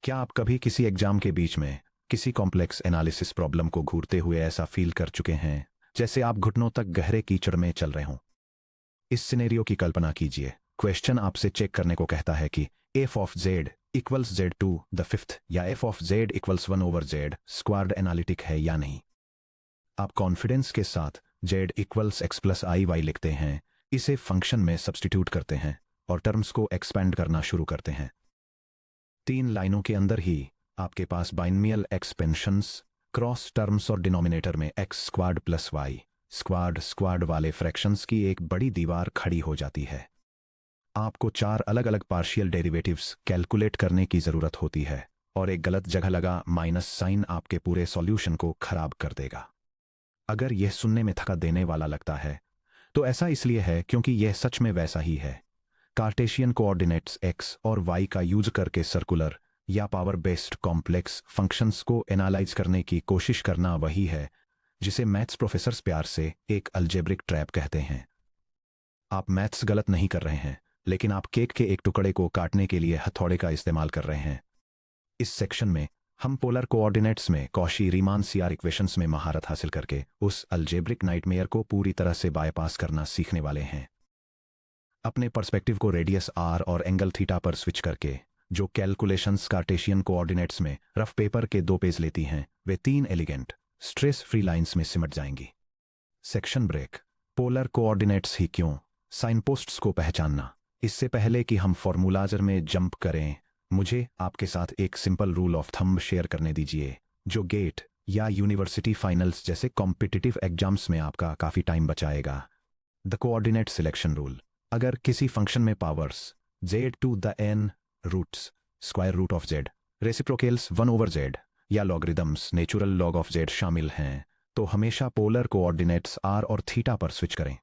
क्या आप कभी किसी एग्जाम के बीच में किसी कॉम्प्लेक्स एनालिसिस प्रॉब्लम को घूरते हुए ऐसा फील कर चुके हैं जैसे आप घुटनों तक गहरे कीचड़ में चल रहे हों? इस सिनेरियो की कल्पना कीजिए। क्वेश्चन आपसे चेक करने को कहता है कि F of Z equals Z to the fifth या F of Z equals one over Z squared analytic है या नहीं। आप कॉन्फिडेंस के साथ Z equals X plus I Y लिखते हैं, इसे फंक्शन में सब्स्टिट्यूट करते हैं और टर्म्स को एक्सपेंड करना शुरू करते हैं। 3 लाइनों के अंदर ही आपके पास बाइनमियल एक्सपेंशंस, क्रॉस टर्म्स और डिनोमिनेटर में X squared plus Y squared squared वाले फ्रैक्शंस की एक बड़ी दीवार खड़ी हो जाती है। आपको 4 अलग अलग पार्शियल डेरिवेटिव्स कैलकुलेट करने की जरूरत होती है और एक गलत जगह लगा माइनस साइन आपके पूरे सॉल्यूशन को खराब कर देगा। अगर यह सुनने में थका देने वाला लगता है तो ऐसा इसलिए है क्योंकि यह सच में वैसा ही है। कार्टेशियन कोऑर्डिनेट्स एक्स और वाई का यूज करके सर्कुलर या पावर बेस्ड कॉम्प्लेक्स फंक्शंस को एनालाइज करने की कोशिश करना वही है जिसे मैथ्स प्रोफेसर्स प्यार से एक अलजेब्रिक ट्रैप कहते हैं। आप मैथ्स गलत नहीं कर रहे हैं, लेकिन आप केक के एक टुकड़े को काटने के लिए हथौड़े का इस्तेमाल कर रहे हैं। इस सेक्शन में हम पोलर कोऑर्डिनेट्स में कॉशी रीमान सीआर इक्वेशंस में महारत हासिल करके उस अलजेब्रिक नाइटमेयर को पूरी तरह से बायपास करना सीखने वाले हैं। अपने पर्सपेक्टिव को रेडियस आर और एंगल थीटा पर स्विच करके, जो कैलकुलेशंस कार्टेशियन कोऑर्डिनेट्स में रफ पेपर के 2 पेज लेती हैं, वे 3 एलिगेंट स्ट्रेस फ्री लाइंस में सिमट जाएंगी। Section break. पोलर कोऑर्डिनेट्स ही क्यों, साइनपोस्ट्स को पहचानना। इससे पहले कि हम फॉर्मूलाजर में जंप करें, मुझे आपके साथ एक simple rule of thumb share करने दीजिए जो गेट या यूनिवर्सिटी फाइनल्स जैसे कॉम्पिटिटिव एग्जाम्स में आपका काफी टाइम बचाएगा। The coordinate selection rule. अगर किसी फंक्शन में powers z to the n roots square root of z, reciprocals 1 over z या logarithms natural log of z शामिल हैं, तो हमेशा पोलर कोऑर्डिनेट्स r और थीटा पर स्विच करें।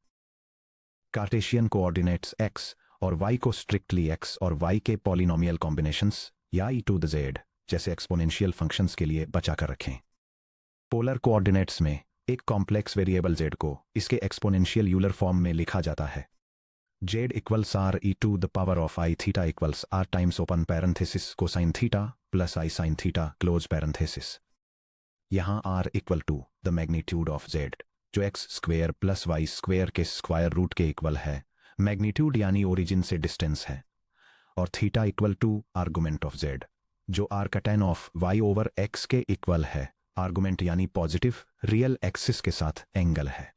कार्टेशियन कोऑर्डिनेट्स x और y को स्ट्रिक्टली x और y के पॉलिनोमियल कॉम्बिनेशंस या e टू द z जैसे एक्सपोनेंशियल फंक्शंस के लिए बचा कर रखें। पोलर कोऑर्डिनेट्स में एक कॉम्प्लेक्स वेरिएबल z को इसके एक्सपोनेंशियल यूलर फॉर्म में लिखा जाता है। z equals R E to the power of I theta equals R times open parenthesis cosine theta plus I sine theta close parenthesis. यहाँ r equal to the magnitude of z, जो x square plus Y square के square root के equal है। Magnitude यानी origin से distance है। और theta equal to argument of z, जो r का tan of y over x के इक्वल है। आर्गुमेंट यानी पॉजिटिव रियल एक्सिस के साथ एंगल है।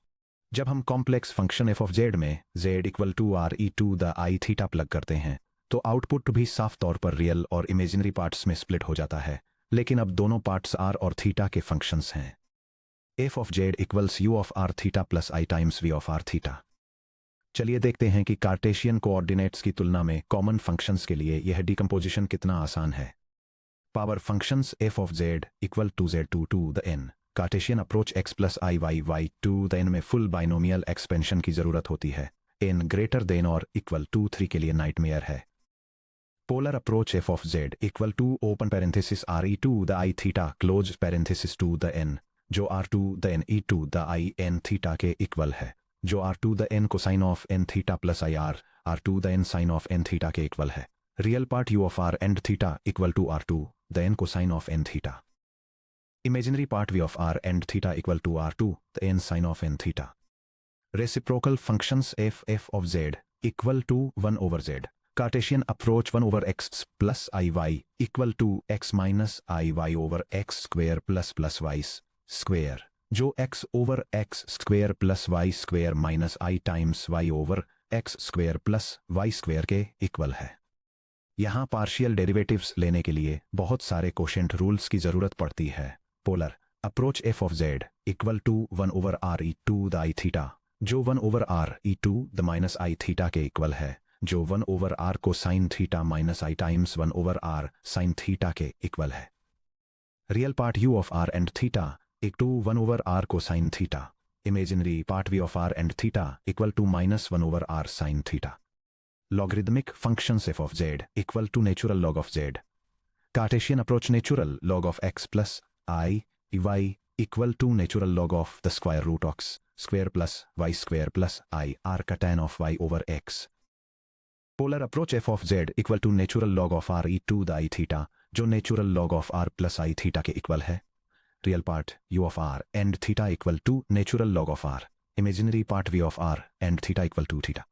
जब हम complex function f of z में z equal to R E to the I theta plug करते हैं, तो आउटपुट भी साफ तौर पर रियल और इमेजिनरी पार्ट्स में स्प्लिट हो जाता है, लेकिन अब दोनों पार्ट्स r और थीटा के फंक्शंस हैं। f of z equals u of r theta plus i times v of r theta. चलिए देखते हैं कि कार्टेशियन कोऑर्डिनेट्स की तुलना में कॉमन फंक्शंस के लिए यह डिकम्पोजिशन कितना आसान है। Power functions f of z equal to z to the n। Cartesian approach x plus I Y Y to the n में फुल बाइनोमियल एक्सपेंशन की जरूरत होती है। n ग्रेटर देन और इक्वल टू 3 के लिए नाइटमेयर है। Polar approach f of z equal to open parenthesis r e to the I theta close parenthesis to the n, जो r to the n e to the I n theta के equal है, जो r to the n cosine of n theta plus I r to the n sine of n theta के equal है। Real part u of r and theta equal to r to the n cosine of n theta. Imaginary part v of r and theta equal to r to the n sine of n theta. Reciprocal functions f of z equal to 1 over z। Cartesian approach 1 over x plus I Y equal to x minus I Y over x square plus Y square, जो x over x square plus Y square minus I times y over x square plus Y square के equal है। यहाँ partial derivatives लेने के लिए बहुत सारे quotient rules की जरूरत पड़ती है। Polar approach f of z equal to 1 over r e to the I theta, जो 1 over r e to the minus I theta के इक्वल है, जो 1 ओवर r को sine theta minus I times 1 over r sine theta के equal है। Real part u of r and theta equal to 1 over r को sine theta. Imaginary part v of r and theta equal to minus 1 over r sine theta. Logarithmic functions f of z equal to natural log of z। Cartesian approach natural log of x plus I y equal to natural log of the square root of square plus Y square plus I r का tan of y over x। Polar approach f of z equal to natural log of r e to the I theta, जो natural log of R plus I theta के equal है। Real part U of R and theta equal to natural log of R, imaginary part V of R and theta equal to theta.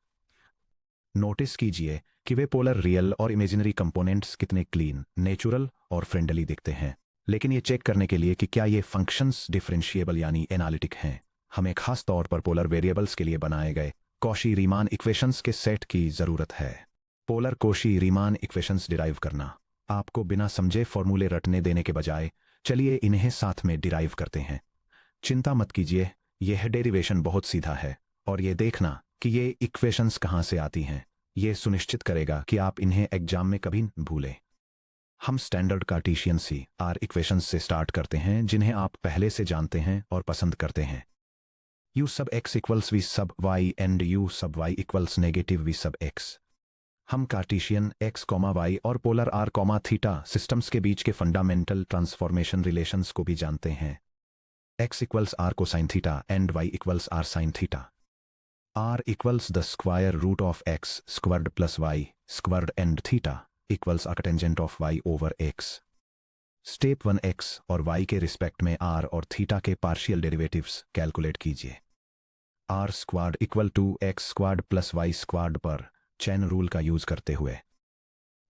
Notice कीजिए कि वे polar real और imaginary components कितने clean, natural और friendly दिखते हैं। लेकिन ये चेक करने के लिए कि क्या ये फंक्शंस डिफरेंशिएबल यानी एनालिटिक हैं, हमें खास तौर पर पोलर वेरिएबल्स के लिए बनाए गए कॉशी रीमान इक्वेशंस के सेट की जरूरत है। Polar Cauchy Riemann equations derive करना। आपको बिना समझे फॉर्मूले रटने देने के बजाय चलिए इन्हें साथ में डिराइव करते हैं। चिंता मत कीजिए, यह डेरिवेशन बहुत सीधा है और ये देखना कि ये इक्वेशंस कहाँ से आती हैं ये सुनिश्चित करेगा कि आप इन्हें एग्जाम में कभी न भूलें। हम standard Cartesian C R equations से स्टार्ट करते हैं जिन्हें आप पहले से जानते हैं और पसंद करते हैं। u sub x equals v sub y and u sub y equals negative v sub x। हम कार्टेशियन x, y और पोलर r, थीटा सिस्टम्स के बीच के फंडामेंटल ट्रांसफॉर्मेशन रिलेशंस को भी जानते हैं। x equals r cosine theta and y equals r sine theta. r equals the square root of x squared plus y squared and theta equals arctangent of y over x। Step 1 x और y के respect में r और theta के partial derivatives calculate कीजिए। r squared equal to x squared plus y squared पर chain rule का use करते हुए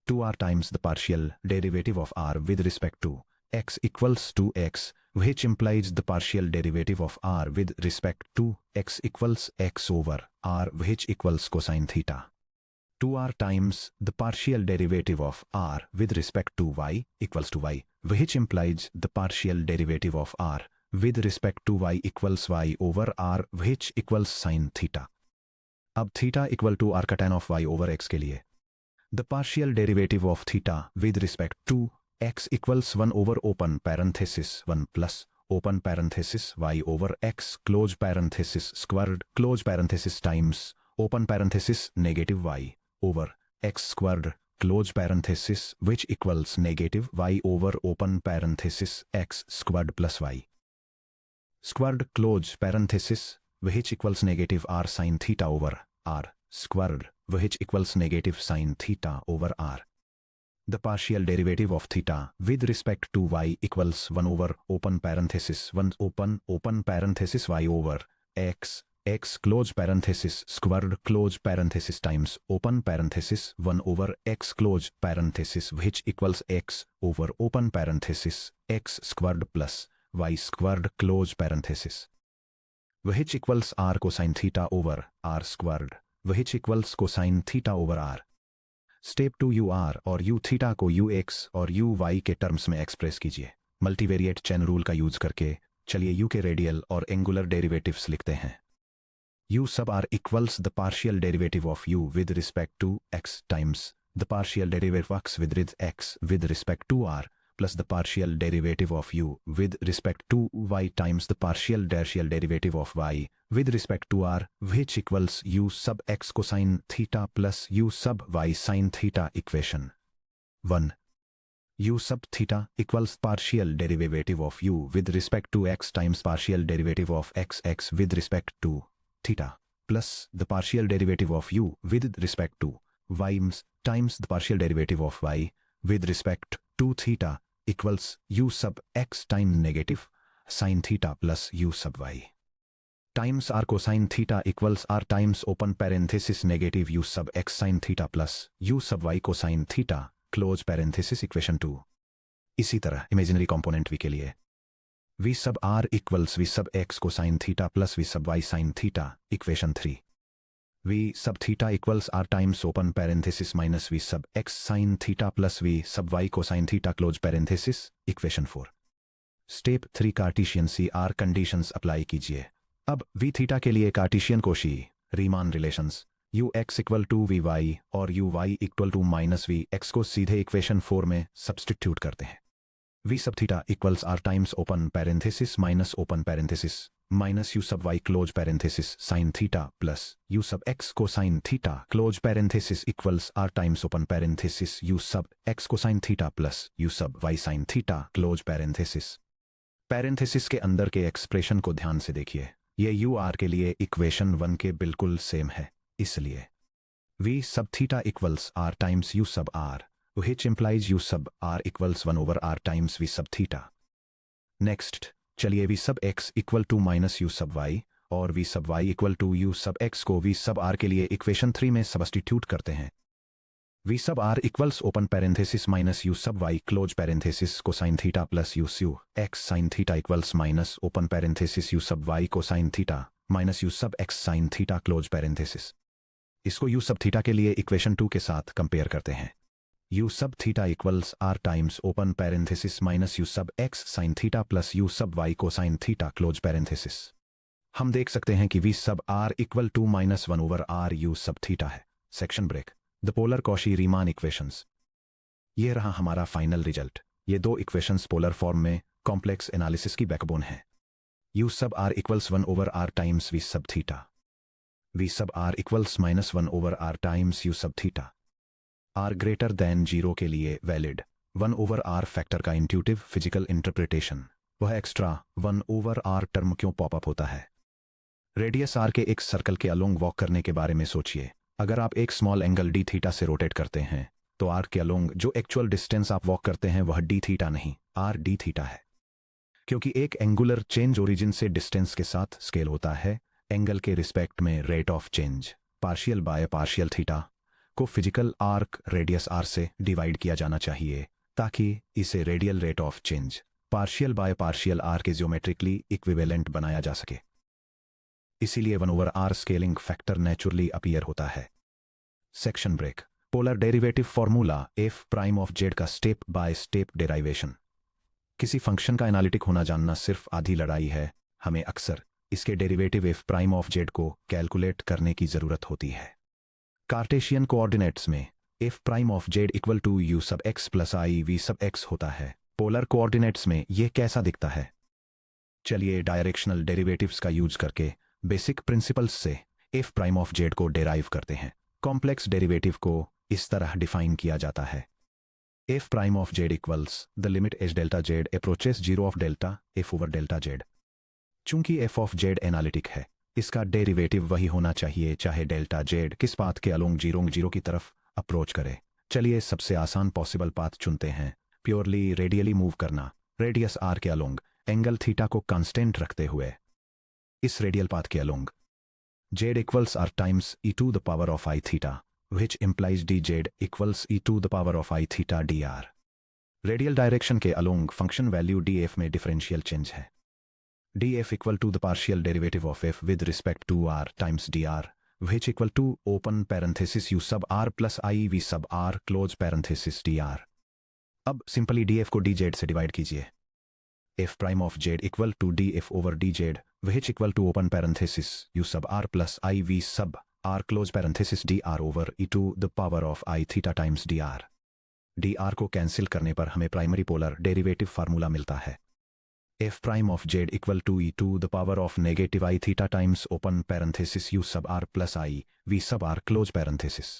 2r times the partial derivative of r with respect to x equals to x which implies the partial derivative of r with respect to x equals x over r which equals cosine theta. 2r times the partial derivative of r with respect to y equals to y which implies the partial derivative of r with respect to y equals y over r which equals sin theta. अब theta equal to arctan of y over x के लिए the partial derivative of theta with respect to x equals 1 over open parenthesis 1 plus open parenthesis y over x close parenthesis squared close parenthesis times open parenthesis negative y over x squared close parenthesis which equals negative y over open parenthesis x squared plus y squared close parenthesis which equals negative r sin theta over r squared which equals negative sin theta over r. The partial derivative of theta with respect to y equals 1 over open parenthesis 1 open parenthesis y over x close parenthesis squared close parenthesis times open parenthesis 1 over x close parenthesis which equals x over open parenthesis x squared plus y squared close parenthesis which equals r cosine theta over r squared which equals cosine theta over r. Step 2 u r और u theta को u x और u y के terms में express कीजिए। Multivariate chain rule का use करके चलिए u के रेडियल और एंगुलर डेरिवेटिव्स लिखते हैं। u sub r equals the partial derivative of u with respect to x times the partial derivative x with respect to r plus the partial derivative of u with respect to y times the partial derivative of y with respect to r which equals u sub x cosine theta plus u sub y sin theta equation 1. u sub theta equals partial derivative of u with respect to x times partial derivative of x with respect to theta plus the partial derivative of u with respect to y times the partial derivative of y with respect to theta equals u sub x times negative sin theta plus u sub y times r cosine theta equals r times open parenthesis negative u sub x sin theta plus u sub y cosine theta close parenthesis equation 2. इसी तरह imaginary component v के लिए v sub r equals v sub x cosine theta plus v sub y sin theta equation 3. v sub theta equals r times open parenthesis minus v sub x sin theta plus v sub y cosine theta close parenthesis equation 4. Step 3 Cartesian C R conditions apply कीजिए। अब v theta के लिए Cartesian Cauchy Riemann relations u x equal to v y और u y equal to minus v x को सीधे equation 4 में substitute करते हैं। v sub theta equals r times open parenthesis minus open parenthesis minus u sub y close parenthesis sine theta plus u sub x को sine theta close parenthesis equals r times open parenthesis u sub x को sine theta plus u sub y sign theta close parenthesis. Parenthesis के अंदर के expression को ध्यान से देखिए, ये u r के लिए इक्वेशन 1 के बिल्कुल सेम है, इसलिए v sub theta equals r times u sub r which implies u sub r equals 1 over r times v sub theta. Next, चलिए v sub x equal to minus u sub y और v sub y equal to u sub x को v sub r के लिए equation 3 में substitute करते हैं. v sub r equals open parenthesis minus u sub y close parenthesis cosine theta plus u sub x sin theta equals minus open parenthesis u sub y cosine theta minus u sub x sin theta close parenthesis. इसको u sub theta के लिए equation 2 के साथ compare करते हैं. u sub theta equals r times open parenthesis minus u sub x sin theta plus u sub y cosine theta close parenthesis. हम देख सकते हैं कि v sub r equal to minus 1 over r u sub theta है. Section break. The polar Cauchy Riemann equations. ये रहा हमारा final result. ये दो इक्वेशंस पोलर फॉर्म में कॉम्प्लेक्स एनालिसिस की बैकबोन है. u sub r equals 1 over r times v sub theta. v sub r equals minus 1 over r times u sub theta. r greater than 0 के लिए valid 1 over r factor का intuitive physical interpretation. वह extra 1 over r term क्यों popup होता है? Radius r के एक circle के अलोंग वॉक करने के बारे में सोचिए. अगर आप एक स्मॉल एंगल d थीटा से रोटेट करते हैं तो r के अलोंग जो एक्चुअल डिस्टेंस आप वॉक करते हैं वह d थीटा नहीं r d थीटा है. क्योंकि एक एंगुलर चेंज ओरिजिन से डिस्टेंस के साथ स्केल होता है, एंगल के रिस्पेक्ट में rate of change partial by partial theta को फिजिकल आर्क रेडियस r से डिवाइड किया जाना चाहिए ताकि इसे radial rate of change partial by partial r के ज्योमेट्रिकली इक्विवेलेंट बनाया जा सके. इसीलिए 1 over r scaling factor naturally appear होता है. Section break. Polar derivative formula f prime of z का स्टेप बाय स्टेप डेराइवेशन. किसी फंक्शन का एनालिटिक होना जानना सिर्फ आधी लड़ाई है. हमें अक्सर इसके derivative f prime of z को कैलकुलेट करने की जरूरत होती है. कार्टेशियन कोऑर्डिनेट्स में f prime of z equal to u sub x plus i v sub x होता है. पोलर कोऑर्डिनेट्स में यह कैसा दिखता है? चलिए डायरेक्शनल डेरिवेटिव्स का यूज करके बेसिक प्रिंसिपल्स से f प्राइम ऑफ z को डेराइव करते हैं. कॉम्प्लेक्स डेरिवेटिव को इस तरह डिफाइन किया जाता है. f prime of z equals the limit as delta z approaches 0 of delta f over delta z. चूंकि f ऑफ z एनालिटिक है, इसका डेरिवेटिव वही होना चाहिए चाहे डेल्टा z किस पाथ के अलोंग 0 की तरफ अप्रोच करे. चलिए सबसे आसान पॉसिबल पाथ चुनते हैं. प्योरली रेडियली मूव करना, रेडियस r के अलोंग एंगल थीटा को कांस्टेंट रखते हुए. इस रेडियल पाथ के along z equals r times e to the power of i theta which implies dz equals e to the power of i theta dr. Radial direction के along function value df में differential change है. df equal to the partial derivative of f with respect to r times dr which equal to open parenthesis u sub r plus I v sub r close parenthesis dr. अब simply df को dz से divide कीजिए. f prime of z equal to df over dz which equal to open parenthesis u sub r plus I v sub r close parenthesis dr over e to the power of I theta times dr. dr को cancel करने पर हमें primary polar derivative formula मिलता है. f prime of z equal to e to the power of negative I theta times open parenthesis u sub r plus I v sub r close parenthesis.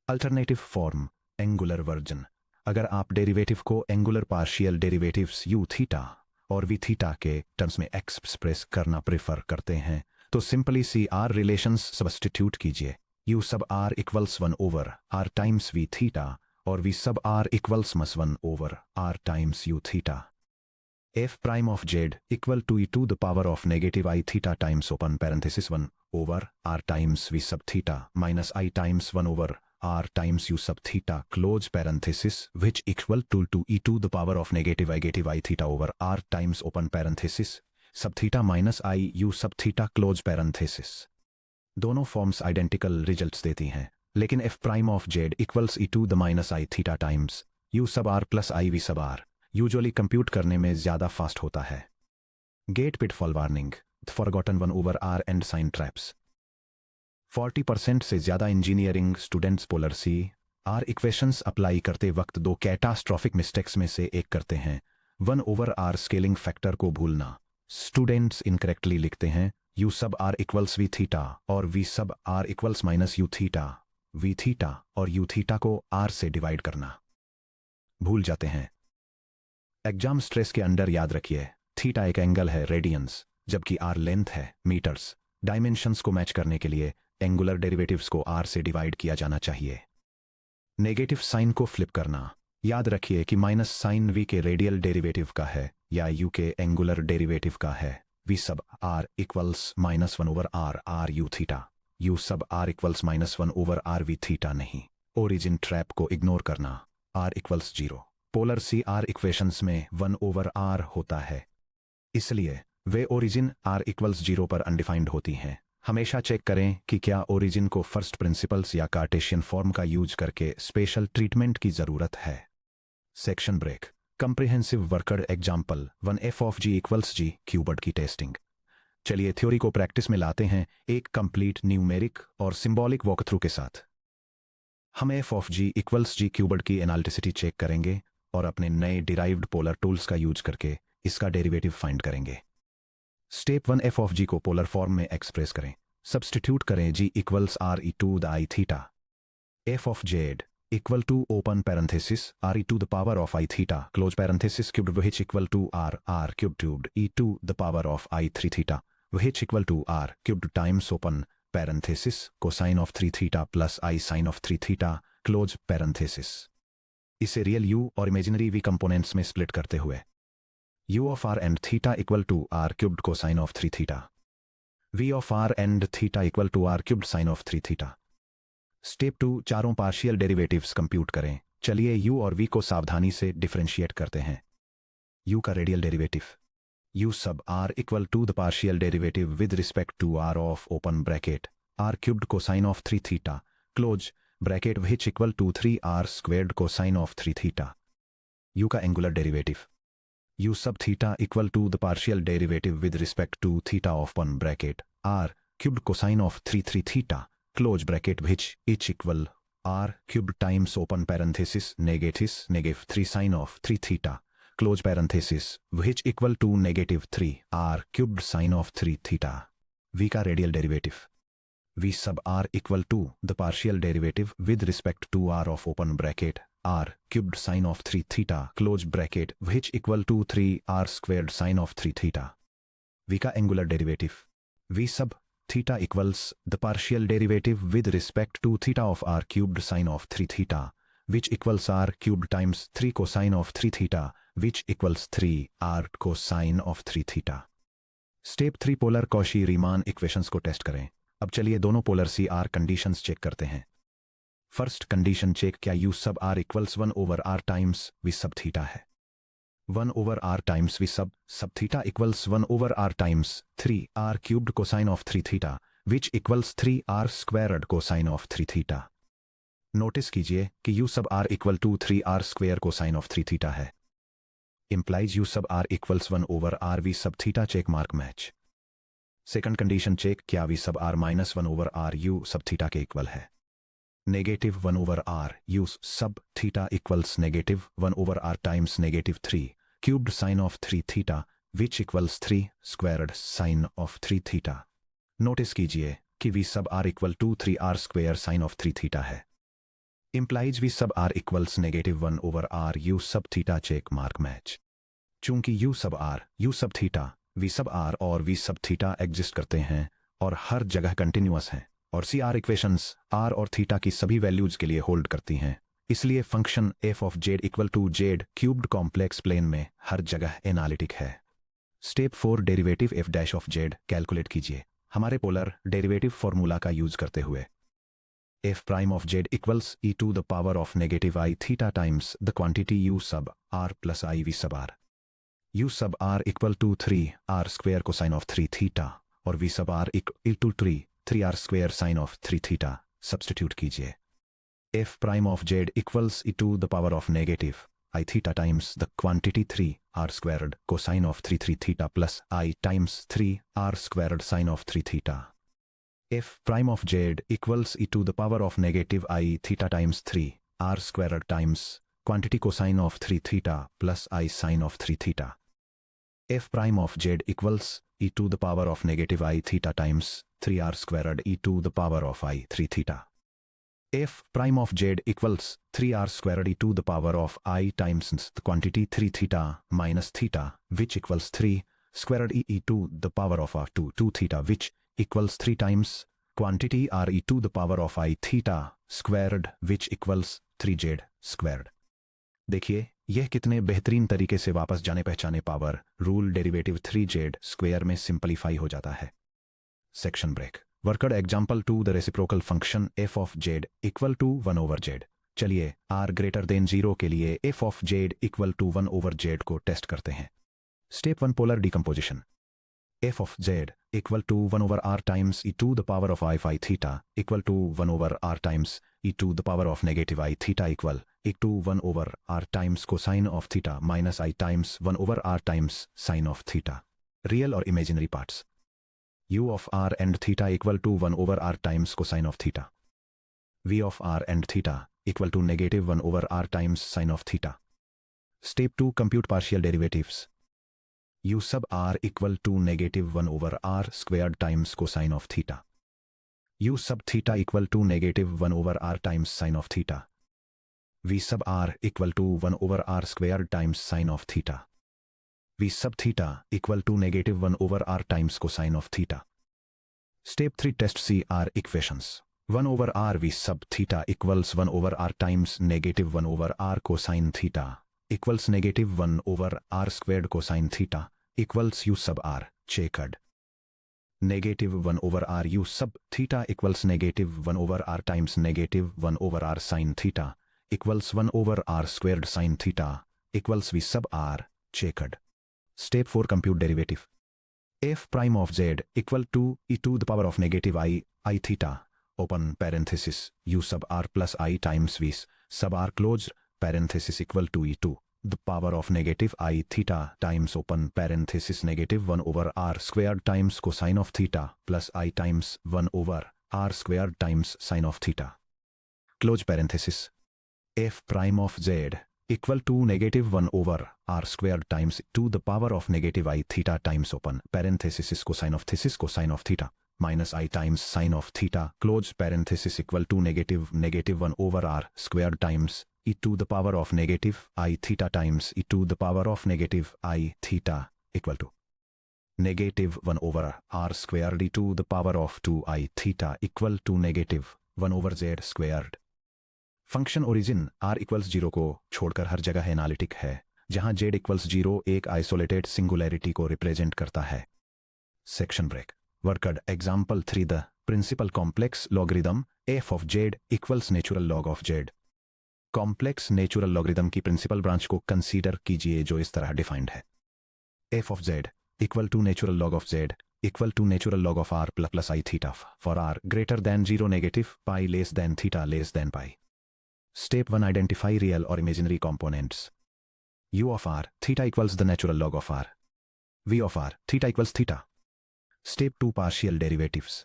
Alternative form angular version. अगर आप derivative को angular partial derivatives u theta और v theta के terms में express करना prefer करते हैं तो simply C R relations substitute कीजिए. u sub r equals 1 over r times v theta और v sub r equals minus 1 over r times u theta. f prime of z equal to e to the power of negative I theta times open parenthesis 1 over r times v sub theta minus I times 1 over r times u sub theta close parenthesis which equal to e to the power of negative I theta over r times open parenthesis sub theta minus I u sub theta close parenthesis. दोनों forms identical results देती हैं, लेकिन f prime of z equals e to the minus I theta times u sub r plus I v sub r usually compute करने में ज्यादा fast होता है. GATE pitfall warning. Forgotten 1 over r and sign traps. 40% से ज्यादा engineering students polar C R equations apply करते वक्त दो कैटास्ट्रॉफिक मिस्टेक्स में से एक करते हैं. 1 ओवर r स्केलिंग फैक्टर को भूलना. स्टूडेंट्स इनकरेक्टली लिखते हैं u sub r equals v theta और v sub r equals minus u theta. v theta और u थीटा को r से डिवाइड करना भूल जाते हैं. एग्जाम स्ट्रेस के अंडर याद रखिए, थीटा एक एंगल है रेडियंस, जबकि r लेंथ है मीटर्स. डायमेंशंस को मैच करने के लिए एंगुलर डेरिवेटिव्स को r से डिवाइड किया जाना चाहिए. नेगेटिव साइन को फ्लिप करना। याद रखिए कि माइनस साइन v के रेडियल डेरिवेटिव का है या u के एंगुलर डेरिवेटिव का है। v sub r equals -1 over r u theta. u sub r equals -1 over r v theta नहीं। ओरिजिन ट्रैप को इग्नोर करना। r equals 0। पोलर सी r इक्वेशंस में 1 ओवर r होता है, इसलिए वे ओरिजिन r इक्वल्स 0 पर अनडिफाइंड होती हैं। हमेशा चेक करें कि क्या ओरिजिन को फर्स्ट प्रिंसिपल्स या कार्टेशियन फॉर्म का यूज करके स्पेशल ट्रीटमेंट की जरूरत है। Section break. Comprehensive worker example 1 f of g equals g cubed की टेस्टिंग। चलिए थ्योरी को प्रैक्टिस में लाते हैं एक कंप्लीट न्यूमेरिक और सिंबॉलिक वॉकथ्रू के साथ। हम f of g equals g cubed की एनालिटिसिटी चेक करेंगे और अपने नए डिराइव्ड पोलर टूल्स का यूज करके इसका डेरिवेटिव फाइंड करेंगे। स्टेप 1 f ऑफ g को पोलर फॉर्म में एक्सप्रेस करें। सब्स्टिट्यूट करें g equals r e to the i theta. f of z equal to open parenthesis r e to the power of i theta close parenthesis cubed which equal to r cubed e to the power of i 3 theta which equal to r cubed times open parenthesis cosine of 3 theta plus i sine of 3 theta close parenthesis. इसे real u और imaginary v components में split करते हुए u of r and theta equal to r cubed cosine of 3 theta. v of r and theta equal to r cubed sine of 3 theta. Step 2 चारों partial derivatives compute करें। चलिए u और v को सावधानी से differentiate करते हैं। u का radial derivative u sub r equal to the partial derivative with respect to r of open bracket r cubed cosine of 3 theta close bracket which equal to 3r squared cosine of 3 theta. u का angular derivative u sub theta equal to the partial derivative with respect to theta of 1 bracket r cubed cosine of 3 theta close bracket which each equal r cubed times open parenthesis negative 3 sine of 3 theta close parenthesis which equal to negative 3 r cubed sine of 3 theta। v का radial derivative v sub r equal to the partial derivative with respect to r of open bracket r cubed sine of 3 theta close bracket which equal to 3 r squared sine of 3 theta। v का angular derivative v sub theta equals the partial derivative with respect to theta of r cubed sine of 3 theta which equals r cubed times 3 cosine of 3 theta which equals 3 r cosine of 3 theta। Step 3 polar Cauchy Riemann equations को test करें। अब चलिए दोनों polar C R conditions check करते हैं। First condition check क्या u sub r equals 1 over r times v sub theta है। 1 over r times v sub theta equals 1 over r times 3r cubed cosine of 3 theta which equals 3r squared cosine of 3 theta. Notice कीजिए कि u sub r equal to 3r square cosine of 3 theta है। Implies u sub r equals 1 over r v sub theta check mark match. Second condition check क्या v sub r minus 1 over r u sub theta के equal है। Negative 1 over r u sub theta equals negative 1 over r times negative 3 cubed sine of 3 theta which equals 3 squared sine of 3 theta. Notice कीजिए कि v sub r equal to 3r square sine of 3 theta है। Implies v sub r equals negative 1 over r u sub theta check mark match. चूंकि u sub r u sub theta v sub r और v sub theta exist करते हैं और हर जगह continuous हैं और सी आर इक्वेशंस r और थीटा की सभी वैल्यूज के लिए होल्ड करती हैं, इसलिए function f of z equal to z cubed complex plane में हर जगह एनालिटिक है। Step 4 derivative f dash of z calculate कीजिए हमारे पोलर डेरिवेटिव फॉर्मूला का यूज करते हुए। f prime of z equals e to the power of negative i theta times the quantity u sub r plus i v sub r। u sub r equal to 3r square cosine of 3 theta और v sub r equal to 3r square sine of 3 theta. Substitute कीजिए। f prime of z equals e to the power of negative i theta times the quantity 3r squared cosine of 3 theta plus i times 3r squared sine of 3 theta. f prime of z equals e to the power of negative i theta times 3r squared times quantity cosine of 3 theta plus i sine of 3 theta. f prime of z equals e to the power of negative I theta times 3r squared e to the power of I 3 theta. f prime of z equals 3r squared e to the power of I times the quantity 3 theta minus theta which equals 3 squared e to the power of 2 theta which equals 3 times quantity r e to the power of I theta squared which equals 3z squared। देखिए यह कितने बेहतरीन तरीके से वापस जाने पहचाने power rule derivative 3z square में सिंपलीफाई हो जाता है। Section break. Worked example two the reciprocal function f of z equal to 1 over z। चलिए r ग्रेटर देन 0 के लिए f of z equal to 1 over z को test करते हैं। Step 1 polar decomposition. f of z equal to 1 over r times e to the power of I phi theta equal to 1 over r times e to the power of negative I theta equal to 1 over r times cosine of theta minus I times 1 over r times sine of theta। Real or imaginary parts। u of r and theta equal to 1 over r times cosine of theta। v of r and theta equal to negative 1 over r times sine of theta। Step 2 compute partial derivatives। u sub r equal to negative 1 over r squared times cosine of theta। u sub theta equal to negative 1 over r times sine of theta। v sub r equal to 1 over r squared times sine of theta। v sub theta equal to negative 1 over r times cosine of theta। Step 3 test CR equations। 1 over r v sub theta equals 1 over r times negative 1 over r cosine theta equals negative 1 over r squared cosine theta equals u sub r checkered। Negative 1 over r u sub theta equals negative 1 over r times negative 1 over r sine theta equals 1 over r squared sine theta equals v sub r checkered। Step 4 compute derivative। f prime of z equal to e to the power of negative I theta open parenthesis u sub r plus I times v sub r close parenthesis equal to e to the power of negative I theta times open parenthesis negative 1 over r squared times cosine of theta plus I times 1 over r squared times sine of theta close parenthesis। f prime of z equal to negative 1 over r squared times to the power of negative I theta times open parenthesis cosine of theta minus I times sine of theta close parenthesis equal to negative 1 over r squared times e to the power of negative I theta times e to the power of negative I theta equal to negative 1 over r squared e to the power of 2 I theta equal to negative 1 over z squared। Function origin r equals 0 को छोड़कर हर जगह analytic है, जहां z equals 0 एक isolated singularity को represent करता है। Section break. Worked example 3 the principal complex logarithm f of z equals natural log of z। Complex natural logarithm की प्रिंसिपल ब्रांच को कंसीडर कीजिए जो इस तरह डिफाइंड है। f of z equal to natural log of z equal to natural log of r plus I theta for r greater than 0 negative pi less than theta less than pi. Step 1 identify real or imaginary components। u of r theta equals the natural log of r। v of r theta equals theta। Step 2 partial derivatives।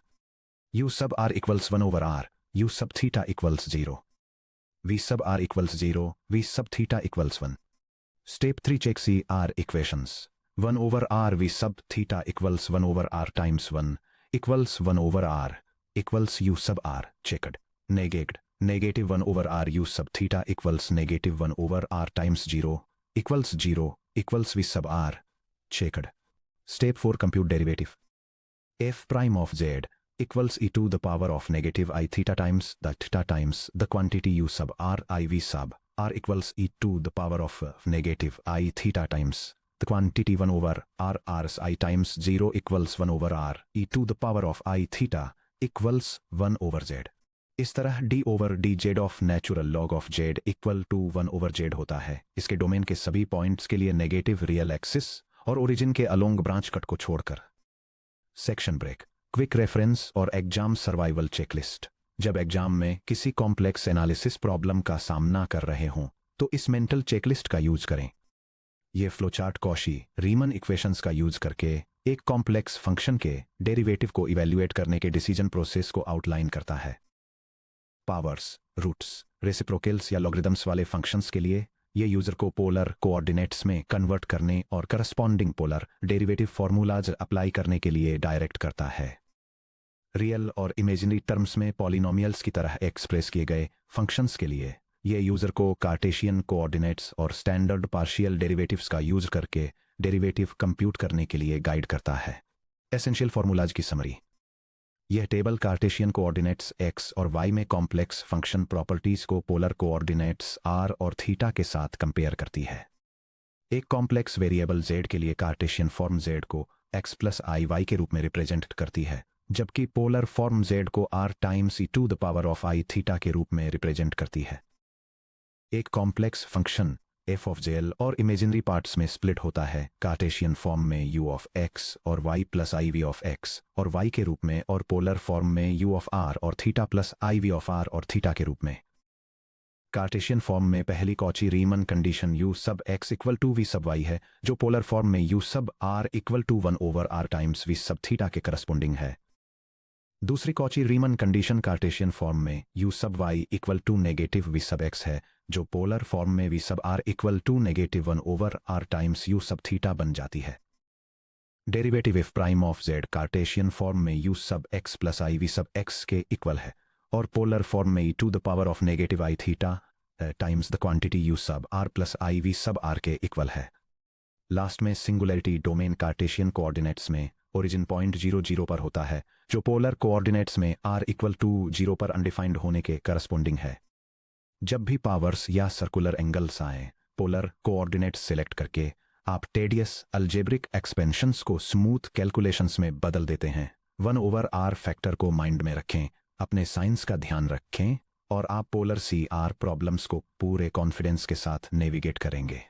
u sub r equals 1 over r u sub theta equals 0। v sub r equals 0 v sub theta equals 1। Step 3 check CR equations। 1 over r v sub theta equals 1 over r times 1 equals 1 over r equals u sub r checked negate negative 1 over r u sub theta equals negative 1 over r times 0 equals v sub r checked। Step 4 compute derivative। f prime of z equals e to the power of negative I theta times the quantity u sub r I v sub r equals e to the power of negative I theta times the quantity 1 over r r's I times 0 equals 1 over r e to the power of I theta equals 1 over z। इस तरह d over d z of natural log of z equal to 1 over z होता है। इसके domain के सभी points के लिए negative real axis और ओरिजिन के अलोंग ब्रांच कट को छोड़कर। Section break. क्विक रेफरेंस और एग्जाम सर्वाइवल चेकलिस्ट। जब एग्जाम में किसी कॉम्प्लेक्स एनालिसिस प्रॉब्लम का सामना कर रहे हों तो इस मेंटल चेकलिस्ट का यूज करें। यह फ्लोचार्ट कॉशी रीमन इक्वेशंस का यूज करके एक कॉम्प्लेक्स फंक्शन के डेरिवेटिव को इवेल्युएट करने के डिसीजन प्रोसेस को आउटलाइन करता है। पावर्स, रूट्स, रेसिप्रोकल्स या लॉगरिदम्स वाले फंक्शंस के लिए ये यूजर को पोलर कोऑर्डिनेट्स में कन्वर्ट करने और corresponding polar derivative formulas apply करने के लिए डायरेक्ट करता है। रियल और इमेजिनरी टर्म्स में पॉलिनोमियल्स की तरह एक्सप्रेस किए गए फंक्शंस के लिए ये यूजर को कार्टेशियन कोऑर्डिनेट्स और स्टैंडर्ड पार्शियल डेरिवेटिव्स का यूज करके डेरिवेटिव कंप्यूट करने के लिए गाइड करता है। एसेंशियल फॉर्मूलाज की समरी। यह टेबल कार्टेशियन कोऑर्डिनेट्स x और y में कॉम्प्लेक्स फंक्शन प्रॉपर्टीज को पोलर कोऑर्डिनेट्स r और थीटा के साथ कंपेयर करती है। एक कॉम्प्लेक्स वेरिएबल z के लिए कार्टेशियन फॉर्म z को x प्लस आई y के रूप में रिप्रेजेंट करती है, जबकि पोलर फॉर्म z को r times e to the power of i theta के रूप में रिप्रेजेंट करती है। एक complex function f of z और इमेजिनरी पार्ट्स में स्प्लिट होता है, कार्टेशियन फॉर्म में u ऑफ x और y plus i v of x और y के रूप में, और पोलर फॉर्म में u ऑफ r और theta plus i v of r और थीटा के रूप में। कार्टेशियन फॉर्म में पहली Cauchy Riemann condition u sub x equal to v sub y है, जो पोलर फॉर्म में u sub r equal to 1 over r times v sub theta के करस्पोंडिंग है। दूसरी Cauchy Riemann condition Cartesian form में u sub y equal to negative v sub x है, जो polar form में v sub r equal to negative 1 over r times u sub theta बन जाती है। Derivative f prime of z Cartesian form में u sub x plus i v sub x के equal है, और पोलर फॉर्म में e to the power of negative i theta times the quantity u sub r plus i v sub r के equal है। Last में singularity domain Cartesian coordinates में origin point 0 पर होता है, जो पोलर कोऑर्डिनेट्स में r इक्वल टू 0 पर अनडिफाइंड होने के करस्पोंडिंग है। जब भी पावर्स या सर्कुलर एंगल्स आए, पोलर कोऑर्डिनेट्स सिलेक्ट करके आप टेडियस अलजेब्रिक एक्सपेंशंस को स्मूथ कैलकुलेशंस में बदल देते हैं। 1 ओवर r फैक्टर को माइंड में रखें, अपने साइंस का ध्यान रखें, और आप पोलर CR प्रॉब्लम्स को पूरे कॉन्फिडेंस के साथ नेविगेट करेंगे।